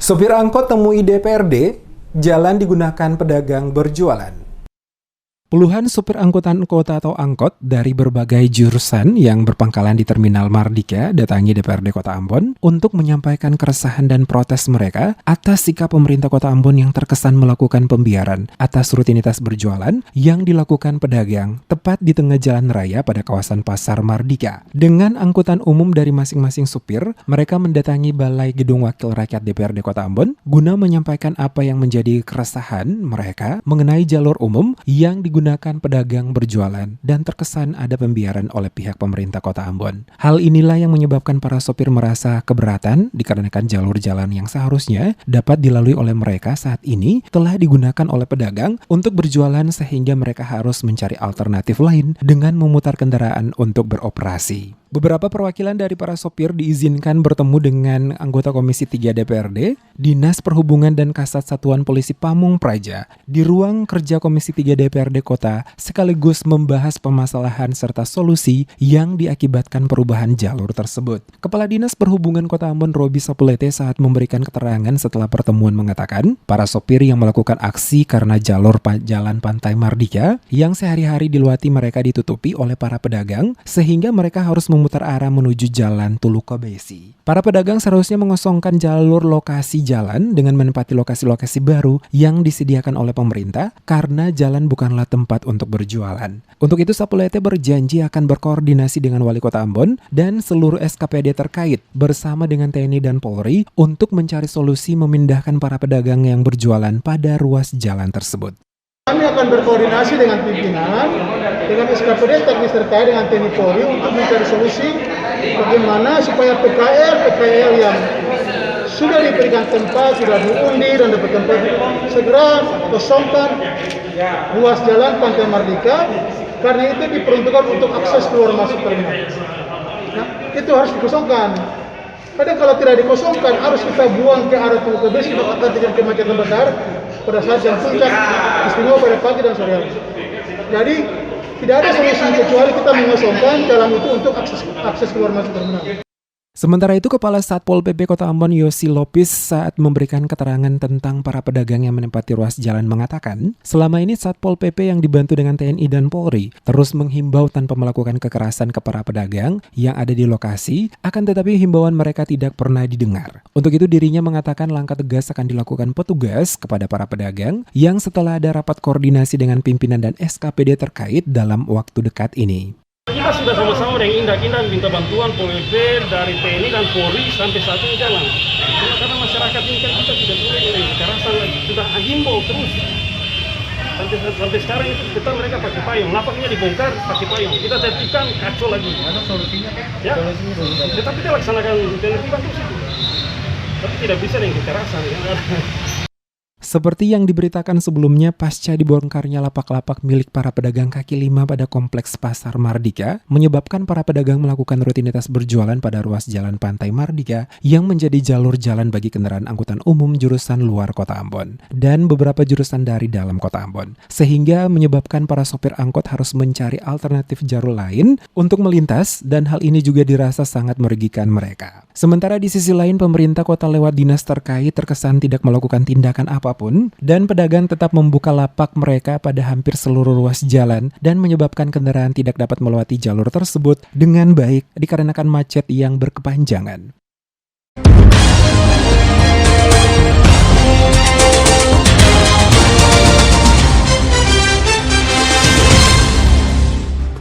Sopir angkot temui DPRD, jalan digunakan pedagang berjualan. Puluhan sopir angkutan kota atau angkot dari berbagai jurusan yang berpangkalan di Terminal Mardika datangi DPRD Kota Ambon untuk menyampaikan keresahan dan protes mereka atas sikap pemerintah Kota Ambon yang terkesan melakukan pembiaran atas rutinitas berjualan yang dilakukan pedagang tepat di tengah jalan raya pada kawasan Pasar Mardika. Dengan angkutan umum dari masing-masing supir, mereka mendatangi Balai Gedung Wakil Rakyat DPRD Kota Ambon guna menyampaikan apa yang menjadi keresahan mereka mengenai jalur umum yang digunakan pedagang berjualan dan terkesan ada pembiaran oleh pihak pemerintah Kota Ambon. Hal inilah yang menyebabkan para sopir merasa keberatan dikarenakan jalur jalan yang seharusnya dapat dilalui oleh mereka saat ini telah digunakan oleh pedagang untuk berjualan sehingga mereka harus mencari alternatif lain dengan memutar kendaraan untuk beroperasi. Beberapa perwakilan dari para sopir diizinkan bertemu dengan anggota Komisi 3 DPRD, Dinas Perhubungan dan Kasat Satuan Polisi Pamung Praja di ruang kerja Komisi 3 DPRD Kota sekaligus membahas permasalahan serta solusi yang diakibatkan perubahan jalur tersebut. Kepala Dinas Perhubungan Kota Ambon Robi Sapulete saat memberikan keterangan setelah pertemuan mengatakan, para sopir yang melakukan aksi karena jalur jalan Pantai Mardika yang sehari-hari diluati mereka ditutupi oleh para pedagang sehingga mereka harus memutar arah menuju jalan Tulukobesi. Para pedagang seharusnya mengosongkan jalur lokasi jalan dengan menempati lokasi-lokasi baru yang disediakan oleh pemerintah karena jalan bukanlah tempat untuk berjualan. Untuk itu Sapulete berjanji akan berkoordinasi dengan Wali Kota Ambon dan seluruh SKPD terkait bersama dengan TNI dan Polri untuk mencari solusi memindahkan para pedagang yang berjualan pada ruas jalan tersebut. Kami akan berkoordinasi dengan pimpinan, dengan SKPD teknis terkait dengan TNI Polri untuk mencari solusi bagaimana supaya PKL yang sudah diberikan tempat, sudah diundi dan dapat tempat segera kosongkan ruas jalan Pantai Mardika karena itu diperuntukkan untuk akses keluar masuk terminal. Nah, itu harus dikosongkan. Kadang kalau tidak dikosongkan harus kita buang ke arah Tulukobesi untuk akan terjadi kemacetan besar pada saat jam puncak istimewa pada pagi dan sore hari. Jadi tidak ada solusi kecuali kita mengosongkan jalan itu untuk akses keluar masuk terminal. Sementara itu, Kepala Satpol PP Kota Ambon Yosi Lopis saat memberikan keterangan tentang para pedagang yang menempati ruas jalan mengatakan, selama ini Satpol PP yang dibantu dengan TNI dan Polri terus menghimbau tanpa melakukan kekerasan ke para pedagang yang ada di lokasi, akan tetapi himbauan mereka tidak pernah didengar. Untuk itu dirinya mengatakan langkah tegas akan dilakukan petugas kepada para pedagang yang setelah ada rapat koordinasi dengan pimpinan dan SKPD terkait dalam waktu dekat ini. Kita sudah sama-sama dengan indak-indak minta bantuan POLP dari TNI dan Polri sampai saat ini jalan. Karena masyarakat ini kan kita tidak boleh dengan kekerasan lagi. Sudah himbau terus. Sampai sekarang itu kita mereka pakai payung. Lapaknya dibongkar pakai payung. Kita tertipkan kacau lagi. Ada solusinya kan? Ya. Tetapi kita laksanakan penertiban terus itu. Tapi tidak bisa dengan kekerasan. Ya. Seperti yang diberitakan sebelumnya, pasca dibongkarnya lapak-lapak milik para pedagang kaki lima pada kompleks Pasar Mardika, menyebabkan para pedagang melakukan rutinitas berjualan pada ruas jalan Pantai Mardika yang menjadi jalur jalan bagi kendaraan angkutan umum jurusan luar Kota Ambon dan beberapa jurusan dari dalam Kota Ambon, sehingga menyebabkan para sopir angkot harus mencari alternatif jalur lain untuk melintas dan hal ini juga dirasa sangat merugikan mereka. Sementara di sisi lain, pemerintah kota lewat dinas terkait terkesan tidak melakukan tindakan apapun dan pedagang tetap membuka lapak mereka pada hampir seluruh ruas jalan dan menyebabkan kendaraan tidak dapat melewati jalur tersebut dengan baik dikarenakan macet yang berkepanjangan.